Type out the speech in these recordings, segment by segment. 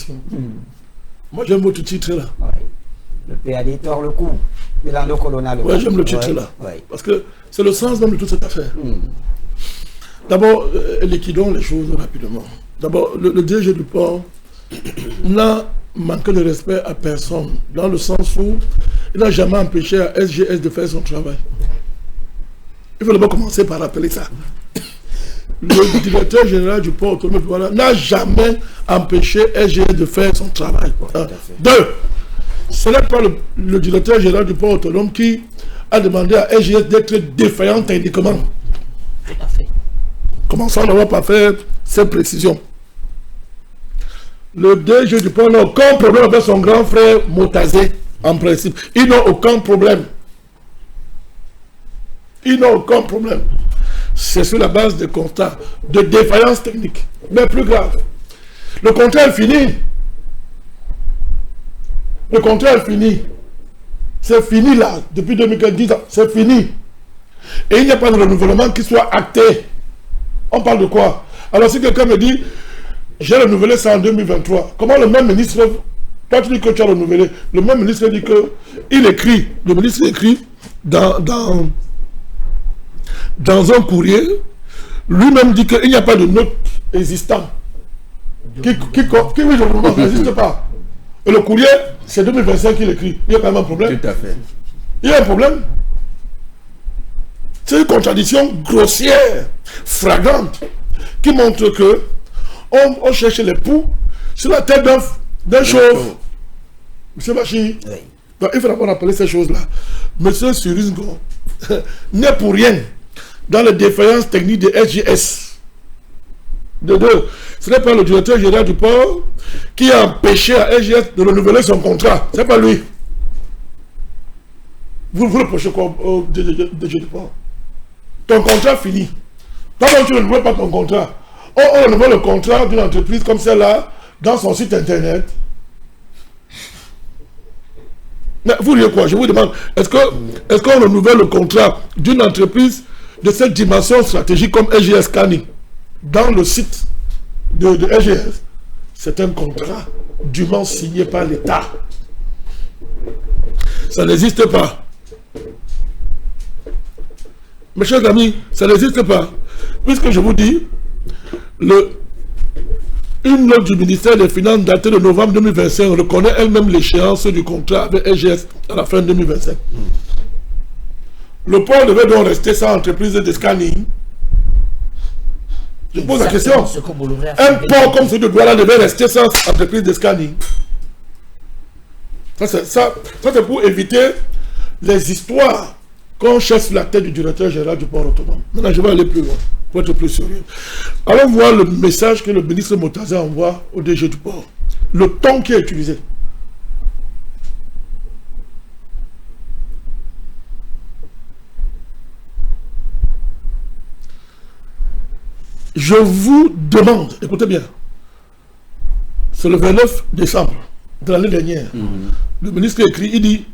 nation. Moi, j'aime votre titre-là. Ouais. Le PAD tord le cou. Bilan de Colonna. Oui, j'aime le titre-là. Ouais. Parce que c'est le sens même de toute cette affaire. D'abord, liquidons les choses rapidement. D'abord, le DG du port n'a manqué de respect à personne, dans le sens où il n'a jamais empêché à SGS de faire son travail. Il faut d'abord commencer par rappeler ça. Le directeur général du port autonome de Douala n'a jamais empêché SGS de faire son travail. Deux, ce n'est pas le directeur général du port autonome qui a demandé à SGS d'être défaillant techniquement. Tout à fait. Commençons d'abord par faire ces précisions. Le DG du port n'a aucun problème avec son grand frère Motazé, en principe. Ils n'ont aucun problème. Ils n'ont aucun problème. C'est sur la base de constats de défaillance technique. Mais plus grave, le contrat est fini. Le contrat est fini. C'est fini là, depuis 2010 ans, c'est fini. Et il n'y a pas de renouvellement qui soit acté. On parle de quoi? Alors si quelqu'un me dit, j'ai renouvelé ça en 2023, comment le même ministre, toi tu dis que tu as renouvelé, le même ministre dit que, il écrit, le ministre écrit dans un courrier, lui-même dit qu'il n'y a pas de note existante qui n'existe pas. Et le courrier, c'est 2025 qu'il écrit. Il y a quand même un problème. Tout à fait. Il y a un problème. C'est une contradiction grossière, flagrante, qui montre que on cherche les poux sur la tête d'un chauve. Monsieur Bachi, oui. Donc il faut d'abord rappeler ces choses-là. Monsieur Surisgo n'est pour rien dans les défaillances techniques de SGS. De deux, ce n'est pas le directeur général du port qui a empêché à SGS de renouveler son contrat. Ce n'est pas lui. Vous reprochez quoi au DG du port? Ton contrat fini. Toi, tu ne renouvelles pas ton contrat. On renouvelle le contrat d'une entreprise comme celle-là dans son site internet. Mais vous dites quoi? Je vous demande, est-ce qu'on renouvelle le contrat d'une entreprise de cette dimension stratégique comme SGS Scanning dans le site de SGS? C'est un contrat dûment signé par l'État. Ça n'existe pas. Mes chers amis, ça n'existe pas. Puisque je vous dis, une note du ministère des Finances datée de novembre 2025 reconnaît elle-même l'échéance du contrat avec SGS à la fin 2025. Le port devait donc rester sans entreprise de scanning. Je pose la question. Un port comme celui de Douala devait rester sans entreprise de scanning. Ça c'est pour éviter les histoires qu'on cherche sur la tête du directeur général du port autonome. Maintenant, je vais aller plus loin, pour être plus sérieux. Allons voir le message que le ministre Motazé envoie au DG du port. Le ton qui est utilisé. Je vous demande, écoutez bien, c'est le 29 décembre de l'année dernière, le ministre écrit, il dit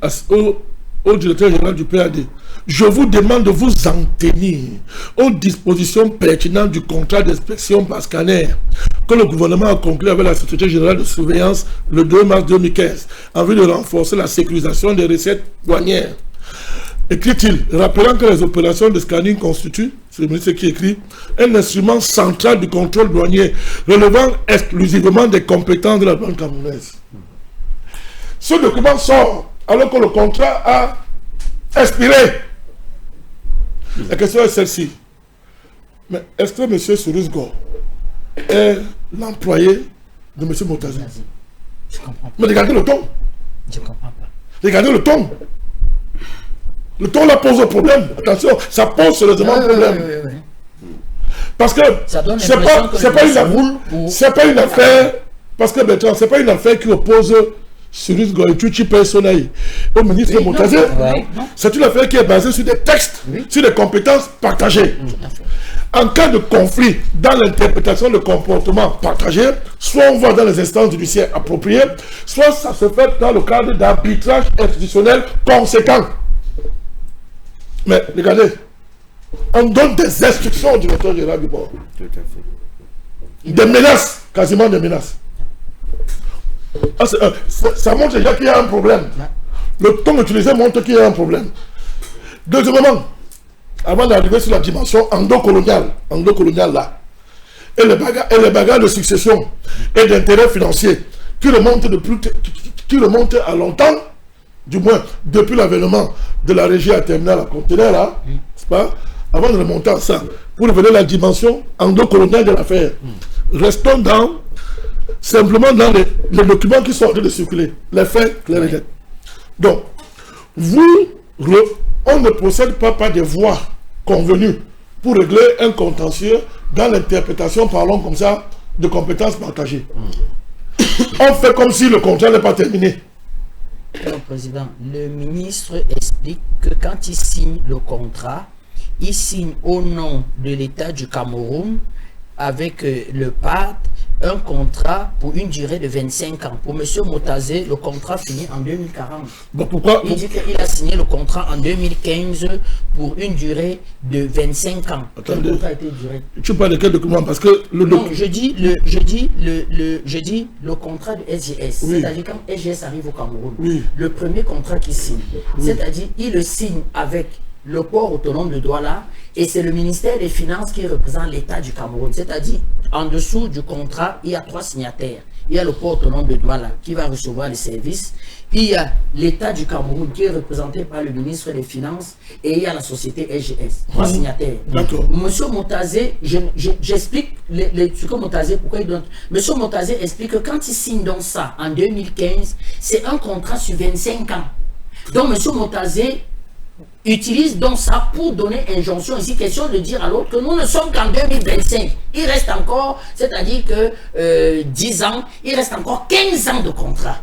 au directeur général du PAD, je vous demande de vous en tenir aux dispositions pertinentes du contrat d'inspection par scanner que le gouvernement a conclu avec la Société Générale de Surveillance le 2 mars 2015 en vue de renforcer la sécurisation des recettes douanières. Écrit-il, rappelant que les opérations de scanning constituent, c'est le ministre qui écrit, un instrument central du contrôle douanier relevant exclusivement des compétences de la douane camerounaise. Ce document sort alors que le contrat a expiré. La question est celle-ci. Mais est-ce que M. Surisgo est l'employé de M. Motazé? Je comprends pas. Mais regardez le ton. Je comprends pas. Regardez le ton. Le ton là pose un problème. Attention, ça pose sérieusement un problème. Parce que c'est pas une affaire. Parce que Bertrand, c'est pas une affaire qui oppose Surisgo et Tuchi Personaï au ministre Motazé. C'est une affaire qui est basée sur des textes, sur des compétences partagées. En cas de conflit dans l'interprétation de comportements partagés, soit on va dans les instances judiciaires appropriées, soit ça se fait dans le cadre d'arbitrage institutionnel conséquent. Mais regardez, on donne des instructions au directeur général du port. Des menaces, quasiment des menaces. Ah, ça montre déjà qu'il y a un problème. Le ton utilisé montre qu'il y a un problème. Deuxièmement, avant d'arriver sur la dimension endo-coloniale là, et les bagarres de succession et d'intérêts financiers qui remontent à longtemps, du moins depuis l'avènement de la régie à terminal à conteneur là, c'est pas, avant de remonter à ça, pour revenir à la dimension endo-coloniale de l'affaire, restons simplement dans les documents qui sont en train de circuler, les faits clairs et nets. Donc, on ne procède pas par des voies convenues pour régler un contentieux dans l'interprétation, parlons comme ça, de compétences partagées. On fait comme si le contrat n'est pas terminé. Alors, Président, le ministre explique que quand il signe le contrat, il signe au nom de l'État du Cameroun avec le PAD un contrat pour une durée de 25 ans. Pour M. Motazé, le contrat finit en 2040. Bon, pourquoi? Il dit qu'il a signé le contrat en 2015 pour une durée de 25 ans. Attendez. Quel contrat a été duré? Tu parles de quel document? Parce que Non, je dis le contrat de SGS. Oui. C'est-à-dire quand SGS arrive au Cameroun, Oui. le premier contrat qu'il signe, c'est-à-dire il le signe avec le port autonome de Douala et c'est le ministère des Finances qui représente l'État du Cameroun. C'est-à-dire en dessous du contrat, il y a 3 signataires. Il y a le port autonome de douala qui va recevoir les services. Il y a l'État du Cameroun qui est représenté par le ministre des Finances et il y a la société SGS. 3 signataires. D'accord. Monsieur Motazé, j'explique ce que Motazé, pourquoi il donne. Monsieur Motazé explique que quand il signe donc ça en 2015, c'est un contrat sur 25 ans. Donc Monsieur Motazé utilise donc ça pour donner injonction ici, question de dire à l'autre que nous ne sommes qu'en 2025. Il reste encore, c'est-à-dire que 10 ans, il reste encore 15 ans de contrat.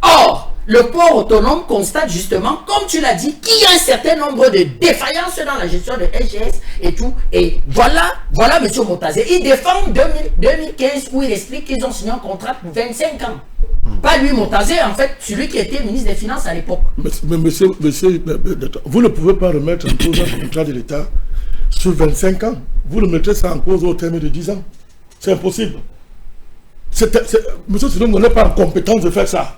Or, le port autonome constate justement, comme tu l'as dit, qu'il y a un certain nombre de défaillances dans la gestion de SGS et tout. Et voilà M. Motazé. Il défend 2015 où il explique qu'ils ont signé un contrat pour 25 ans. Pas lui, Motazé, en fait, celui qui était ministre des Finances à l'époque. Mais monsieur, vous ne pouvez pas remettre en cause un contrat de l'État sur 25 ans. Vous le mettez ça en cause au terme de 10 ans. C'est impossible. Monsieur Sidon n'est pas en compétence de faire ça.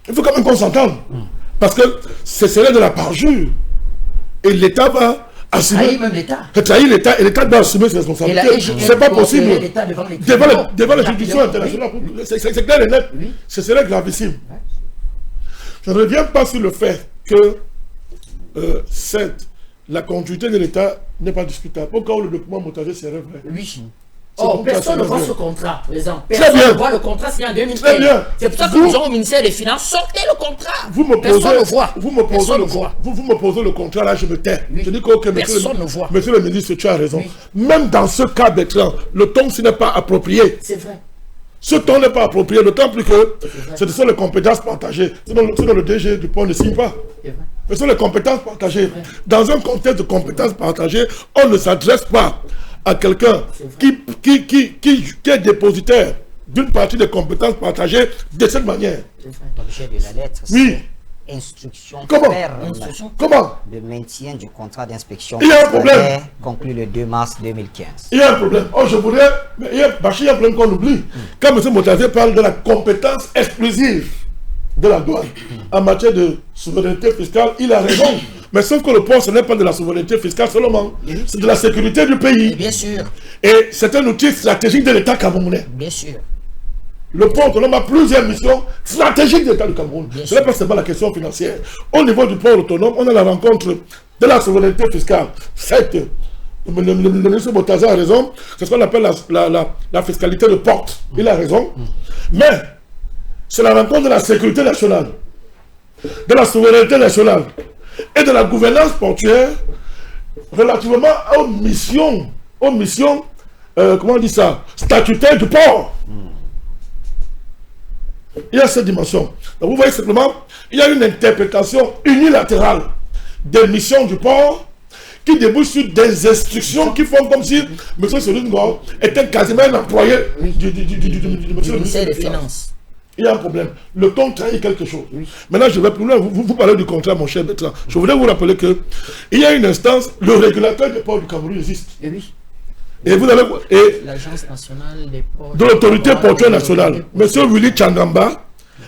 Il faut quand même qu'on s'entende. Parce que ce serait de la parjure. Et l'État va assumer. Trahir même l'État. Trahir l'État et l'État doit assumer ses responsabilités. C'est pas possible. Devant les juridictions internationales. C'est clair et net. Oui. Ce serait gravissime. Je ne reviens pas sur le fait que la continuité de l'État n'est pas discutable. Au cas où le document Motazé serait vrai. Oui. Or, personne ne voit ce contrat, par exemple. Très Personne bien. ne voit le contrat signé en 2015. Très bien. C'est pour ça que nous disons au ministère des Finances, sortez le contrat. Personne ne voit. Vous me posez le contrat, là je me tais. Oui. Je dis que Personne ne voit. monsieur le ministre, tu as raison. Oui. Même dans ce cas d'écran, le ton ce n'est pas approprié. C'est vrai. Ce ton n'est pas approprié, d'autant plus que ce sont les compétences partagées. Sinon le DG du pont ne signe pas. C'est vrai. Ce sont les compétences partagées. Dans un contexte de compétences partagées, on ne s'adresse pas à quelqu'un qui est dépositaire d'une partie des compétences partagées de cette manière. L'objet de la lettre, Oui. c'est instruction Comment? ferme Comment? de maintien du contrat d'inspection Il y a un problème. conclu le 2 mars 2015. Il y a un problème. Oh, je voudrais... Mais il y a un problème qu'on oublie. Quand M. Motazé parle de la compétence exclusive de la douane en matière de souveraineté fiscale, il a raison. Mais sauf que le port, ce n'est pas de la souveraineté fiscale seulement. C'est de la sécurité du pays. Bien sûr. Et c'est un outil stratégique de l'État camerounais. Bien sûr. Le port autonome a plusieurs missions stratégiques de l'État du Cameroun. Ce n'est pas seulement la question financière. Au niveau du port autonome, on a la rencontre de la souveraineté fiscale. Certes, le ministre Motazé a raison. C'est ce qu'on appelle la fiscalité de porte. Il a raison. Mais c'est la rencontre de la sécurité nationale, de la souveraineté nationale et de la gouvernance portuaire relativement aux missions, comment on dit ça, statutaires du port. Il y a cette dimension. Donc vous voyez simplement, il y a une interprétation unilatérale des missions du port qui débouche sur des instructions qui font comme si M. Solingor était quasiment un employé du ministère des Finances. Il y a un problème. Le ton trahit quelque chose. Maintenant, je vais plus loin. Vous parlez du contrat, mon cher Bertrand. Je voudrais vous rappeler qu'il y a une instance, le régulateur des ports du Cameroun existe. Et oui. Et vous avez... Et L'Agence nationale des ports... de l'autorité portuaire nationale, M. Willy Tchangamba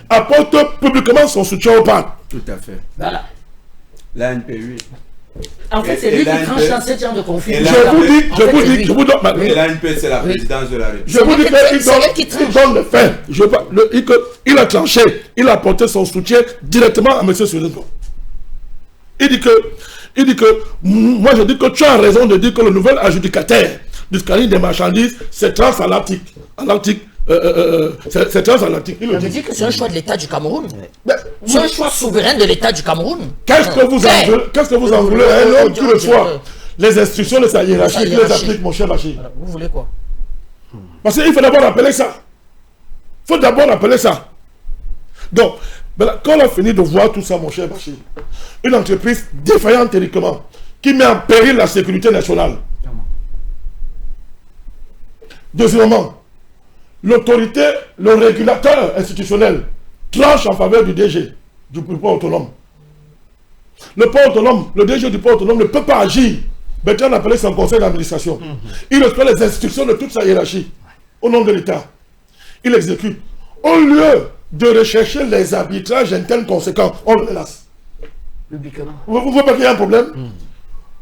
apporte publiquement son soutien au parc. Tout à fait. Voilà. L'ANPU. En fait, c'est lui qui tranche dans ce genre de conflit. Je vous donne... Et l'ANP, c'est la présidence de la République. Je vous dis qu'il donne le fait. Il a tranché, il a apporté son soutien directement à M. Solengo. Il dit que, moi je dis que tu as raison de dire que le nouvel adjudicataire du scanning des marchandises, c'est transatlantique. C'est transatlantique. Ça veut dire que c'est un choix de l'État du Cameroun. C'est un choix souverain de l'État du Cameroun. Qu'est-ce que vous en voulez à un homme qui reçoit les instructions de sa hiérarchie, qui les applique, mon cher Bachir? Vous voulez quoi? Parce qu'il faut d'abord rappeler ça. Donc, quand on a fini de voir tout ça, mon cher Bachir, une entreprise défaillante théoriquement, qui met en péril la sécurité nationale. Deuxièmement, l'autorité, le régulateur institutionnel tranche en faveur du DG, du port autonome. Le port autonome, le DG du port autonome ne peut pas agir. Bertrand a appelé son conseil d'administration. Il reçoit les instructions de toute sa hiérarchie au nom de l'État. Il exécute. Au lieu de rechercher les arbitrages internes conséquents, on le laisse. Publiquement. Vous voyez pas qu'il y a un problème?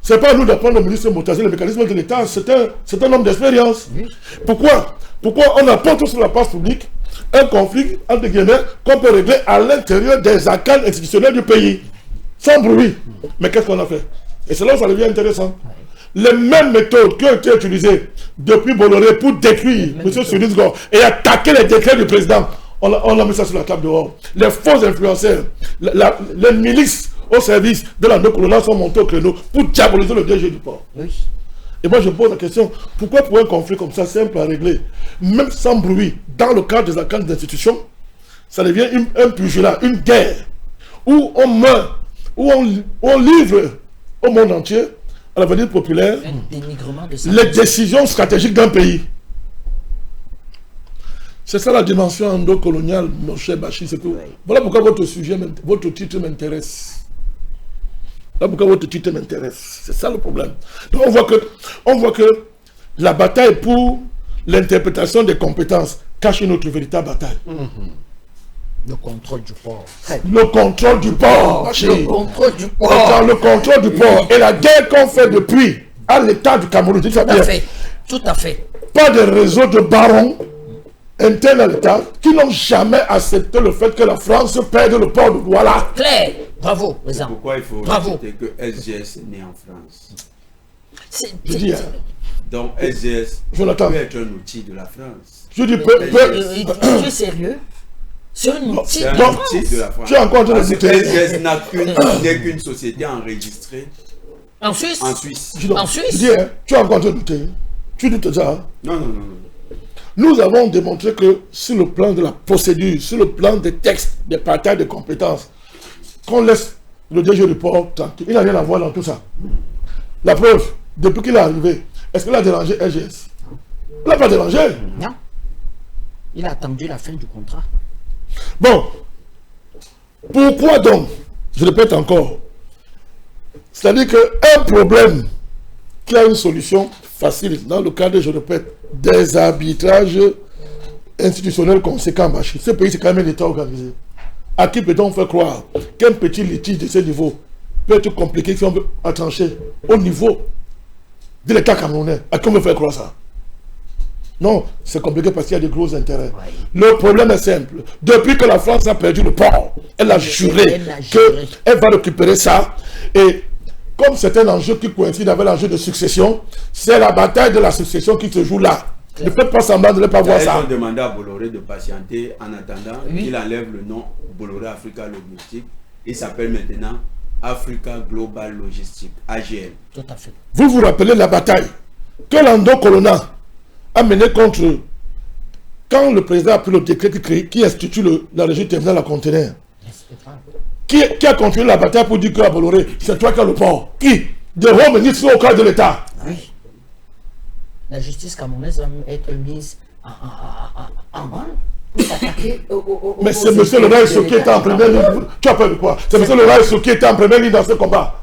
Ce n'est pas à nous d'apprendre le ministre Moutazi, le mécanisme de l'État, c'est un homme d'expérience. Oui. Pourquoi on apporte sur la place publique un conflit, entre guillemets, qu'on peut régler à l'intérieur des arcanes institutionnels du pays, sans bruit? Mais qu'est-ce qu'on a fait? Et c'est là où ça devient intéressant. Les mêmes méthodes qui ont été utilisées depuis Bolloré pour détruire M. Solisgo et attaquer les décrets du président, on a mis ça sur la table dehors. Les faux influenceurs, les milices au service de la néocoloniale sont montés au créneau pour diaboliser le DG du port. Oui. Et moi je me pose la question, pourquoi pour un conflit comme ça simple à régler, même sans bruit, dans le cadre des arcanes d'institutions, ça devient un pugilat, une guerre, où on meurt, où on livre au monde entier, à l'avenir populaire, les décisions stratégiques d'un pays. C'est ça la dimension endocoloniale, mon cher Bachir. Voilà pourquoi votre sujet, votre titre m'intéresse. Voilà pourquoi votre titre m'intéresse. C'est ça le problème. Donc on voit que la bataille pour l'interprétation des compétences cache une autre véritable bataille. Le contrôle du port. Le contrôle du port. Le contrôle du port. Le contrôle du port. Et la guerre qu'on fait depuis à l'État du Cameroun. Tout à fait. Tout à fait. Pas de réseau de barons internes à l'État qui n'ont jamais accepté le fait que la France perde le port de Douala. Claire. Bravo, président. Pourquoi il faut rajouter que SGS est né en France? Je dis, donc SGS peut être un outil de la France. Je dis, tu es sérieux? C'est un outil de la France. Tu es encore en train de citer. SGS n'est qu'une société enregistrée en Suisse. En Suisse. En Suisse. Je dis, tu es encore en train de douter. Tu doutes ça? Non. Nous avons démontré que sur le plan de la procédure, sur le plan des textes, des partages de compétences, qu'on laisse le DG du port tranquille. Il n'a rien à voir dans tout ça. La preuve, depuis qu'il est arrivé, est-ce qu'il a dérangé SGS? Il n'a pas dérangé. Non. Il a attendu la fin du contrat. Bon. Pourquoi donc, je répète encore, c'est-à-dire qu'un problème qui a une solution facile, dans le cadre, je répète, des arbitrages institutionnels conséquents, ce pays c'est quand même un État organisé. À qui peut-on faire croire qu'un petit litige de ce niveau peut être compliqué si on veut trancher au niveau de l'État camerounais? À qui on veut faire croire ça? Non, c'est compliqué parce qu'il y a de gros intérêts. Le problème est simple. Depuis que la France a perdu le port, elle a juré qu'elle va récupérer ça. Et comme c'est un enjeu qui coïncide avec l'enjeu de succession, c'est la bataille de la succession qui se joue là. Ne faites pas semblant de ne pas voir ça. Ils ont demandé à Bolloré de patienter en attendant qu'il enlève le nom Bolloré Africa Logistique. Il s'appelle maintenant Africa Global Logistic, AGL. Tout à fait. Vous vous rappelez la bataille que Lando Colonna a menée contre eux quand le président a pris le décret qui institue la régie terminale à conteneurs. Qui a continué la bataille pour dire que à Bolloré, c'est toi qui as le port? Qui? Des hauts ministres au cadre de l'État. Oui. La justice camerounaise va être mise en main pour s'attaquer mais c'est M. Le Raïs qui était en première ligne. Tu as peur de quoi? C'est M. Le Raïs qui était en première ligne dans ce combat.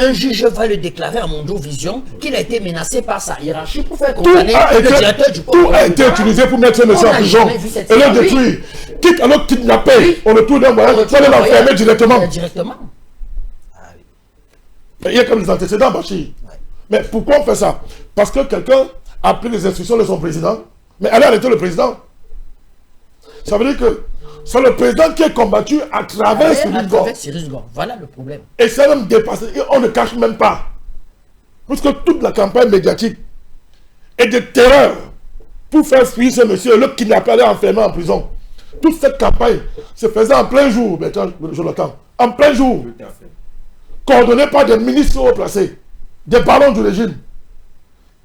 un juge va le déclarer à Mondo Vision qu'il a été menacé par sa hiérarchie pour faire condamner le directeur du port. Tout a été utilisé pour mettre ce monsieur en prison. Et le détruire. Quitte à l'autre kidnapper, on retourne d'un moyen, on l'enfermer directement. Il y a comme les antécédents, Bachir. Mais pourquoi on fait ça? Parce que quelqu'un a pris les instructions de son président, mais allez arrêter le président. Ça veut dire que c'est le président qui est combattu à travers Cyrus Gore. Voilà le problème. Et c'est même dépassé. Et on ne cache même pas. Parce que toute la campagne médiatique est de terreur pour faire fuir ce monsieur, le kidnappé, aller enfermer en prison. Toute cette campagne se faisait en plein jour, Jonathan. En plein jour. Tout à fait. Coordonné par des ministres haut placés, des barons du régime,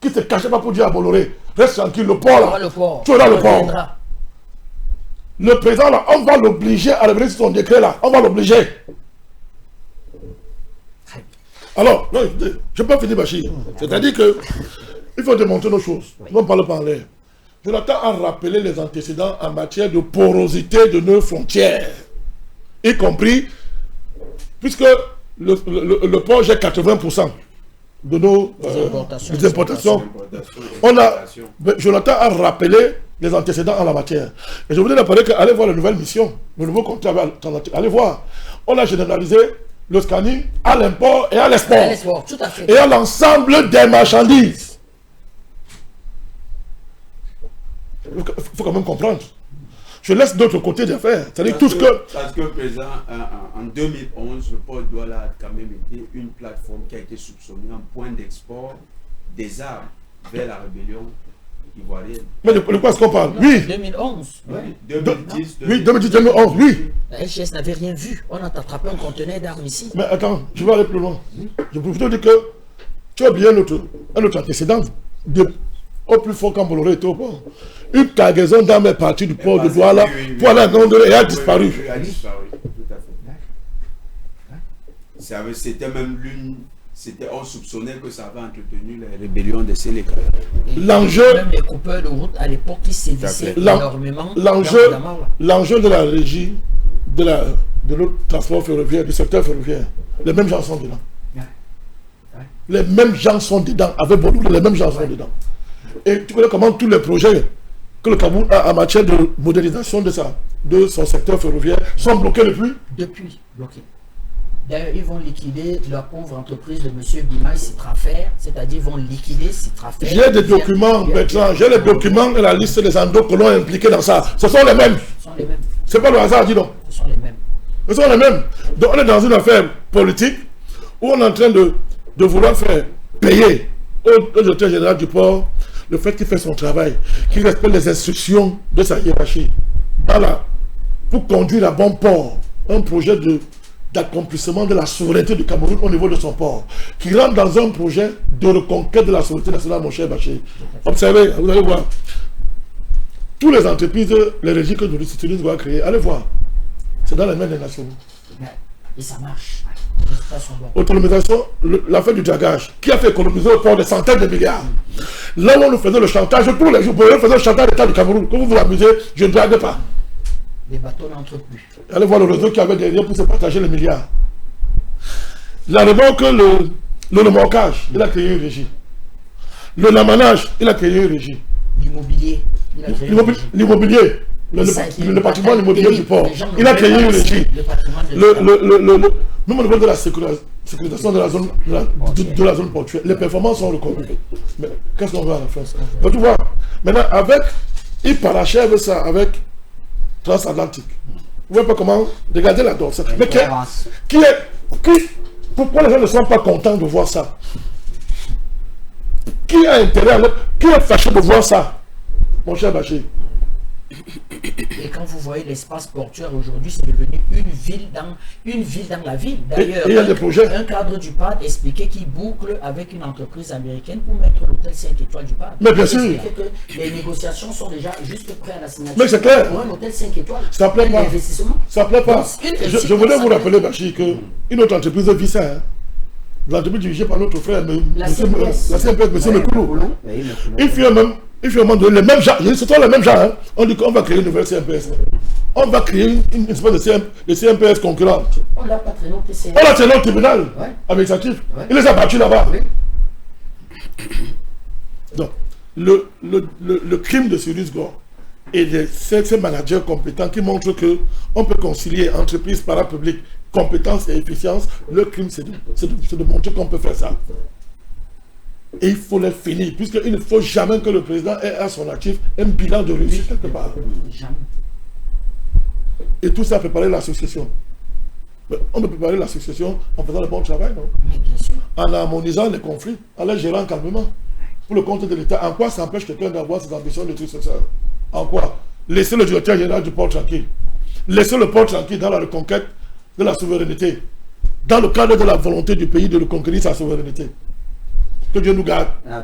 qui ne se cachaient pas pour dire à Bolloré, reste tranquille, le port là, tu auras le port. Le président là, on va l'obliger à revenir sur son décret là, on va l'obliger. Alors, non, je ne peux pas finir Bachir. C'est-à-dire que il faut démontrer nos choses. On ne parle pas en l'air. Jonathan a rappelé les antécédents en matière de porosité de nos frontières, y compris, puisque le port gère 80% de nos importations. Jonathan a rappelé les antécédents en la matière. Et je voulais rappeler qu'allez voir la nouvelle mission, le nouveau contrat, allez voir. On a généralisé le scanning à l'import et à l'export. Tout à fait. Et à l'ensemble des marchandises. Il faut quand même comprendre. Je laisse d'autre côté des faire. C'est-à-dire tout ce que... Parce que, président, en 2011, le port de Douala a quand même été une plateforme qui a été soupçonnée en point d'export des armes vers la rébellion ivoirienne. Mais de quoi est-ce qu'on parle? Oui. 2011. Oui, 2010. Oui, 2010-2011, oui. La LGS n'avait rien vu. On a attrapé un conteneur d'armes ici. Mais attends, je vais aller plus loin. Je peux vous dire que tu as oublié un autre antécédent. Au plus fort quand Bolloré était au port. Une cargaison d'armes est partie du port de Douala pour aller à Gondole et a disparu. Oui, a disparu, tout à fait. C'était même l'une... On soupçonnait que ça avait entretenu la rébellion de Séléka. L'enjeu... Même les coupeurs de route à l'époque qui sévissaient énormément. L'enjeu de la régie, de l'autre transport ferroviaire, du secteur ferroviaire, les mêmes gens sont dedans. Les mêmes gens sont dedans, avec Bolloré, les mêmes gens sont dedans. Et tu connais comment tous les projets que le Cameroun a en matière de modernisation de son secteur ferroviaire sont bloqués depuis? Depuis, bloqués. D'ailleurs, ils vont liquider leur pauvre entreprise de M. Bimaï Citrafer, c'est-à-dire ils vont liquider Citrafer. J'ai des documents, Bertrand, j'ai les documents et la liste des endocolons impliqués dans ça. Ce sont les mêmes. Ce sont les mêmes. C'est pas le hasard, dis donc. Ce sont les mêmes. Ce sont les mêmes. Donc on est dans une affaire politique où on est en train de vouloir faire payer au directeur général du port le fait qu'il fait son travail, qu'il respecte les instructions de sa hiérarchie. Voilà. Pour conduire à bon port un projet d'accomplissement de la souveraineté du Cameroun au niveau de son port, qui rentre dans un projet de reconquête de la souveraineté nationale, mon cher Bachir. Observez, vous allez voir. Toutes les entreprises, les régies que nous doit créer, allez voir. C'est dans les mains des nations. Et ça marche. Autonomisation, l'affaire du dragage, qui a fait économiser au port des centaines de milliards. Là où on nous faisait le chantage, tous les jours, on faisait le chantage de l'État du Cameroun. Quand vous vous amusez, je ne drague pas. Les bateaux n'entrent plus. Allez voir le réseau qui avait derrière pour se partager les milliards. La remorque, le remorquage, il a créé une régie. Le lamanage, il a créé une régie. L'immobilier, il a créé une régie. L'immobilier, le patrimoine immobilier du port, il a créé une régie. Même au niveau de la sécurisation de la zone portuaire, les performances sont reconnues. Mais qu'est-ce qu'on veut à la fin? Mais tu vois, maintenant, il parachève ça avec Transatlantique. Vous voyez pas comment? Regardez la danse. Mais pourquoi les gens ne sont pas contents de voir ça? Qui a intérêt qui est fâché de voir ça, mon cher Bachir? Et quand vous voyez l'espace portuaire aujourd'hui, c'est devenu une ville dans la ville. D'ailleurs, il y a des projets. Un cadre du PAD expliquait qu'il boucle avec une entreprise américaine pour mettre l'hôtel 5 étoiles du PAD. Mais bien sûr. Que les négociations sont déjà juste prêtes à la signature. Mais c'est clair. Pour un hôtel 5 étoiles. Ça ne plaît pas. Ça ne plaît pas. Je voulais vous rappeler, Bachir, qu'une autre entreprise vit ça. L'entreprise dirigée par notre frère, la CMPS, M. Mekoulou. Il fait un moment donné, les mêmes gens, ce sont les mêmes gens. On dit qu'on va créer une nouvelle CMPS. on va créer une espèce de CMPS concurrente. On l'a pas traîné au TCR. On l'a traîné au tribunal Ouais. administratif. Ouais. Il les a battus là-bas. Oui. Donc, le crime de Cyrus Gore et de ces managers compétents qui montrent qu'on peut concilier entreprise parapublique, compétence et efficience, le crime c'est de montrer qu'on peut faire ça. Et il faut les finir, puisqu'il ne faut jamais que le président ait à son actif un bilan de réussite quelque part. Jamais. Et tout ça, préparer l'association. On peut préparer l'association en faisant le bon travail, non? Mais bien sûr. En harmonisant les conflits, en les gérant calmement. Pour le compte de l'État, en quoi ça empêche quelqu'un d'avoir ses ambitions de trucs sociaux? En quoi? Laissez le directeur général du port tranquille. Laissez le port tranquille dans la reconquête de la souveraineté. Dans le cadre de la volonté du pays de reconquérir sa souveraineté. Que Dieu nous garde.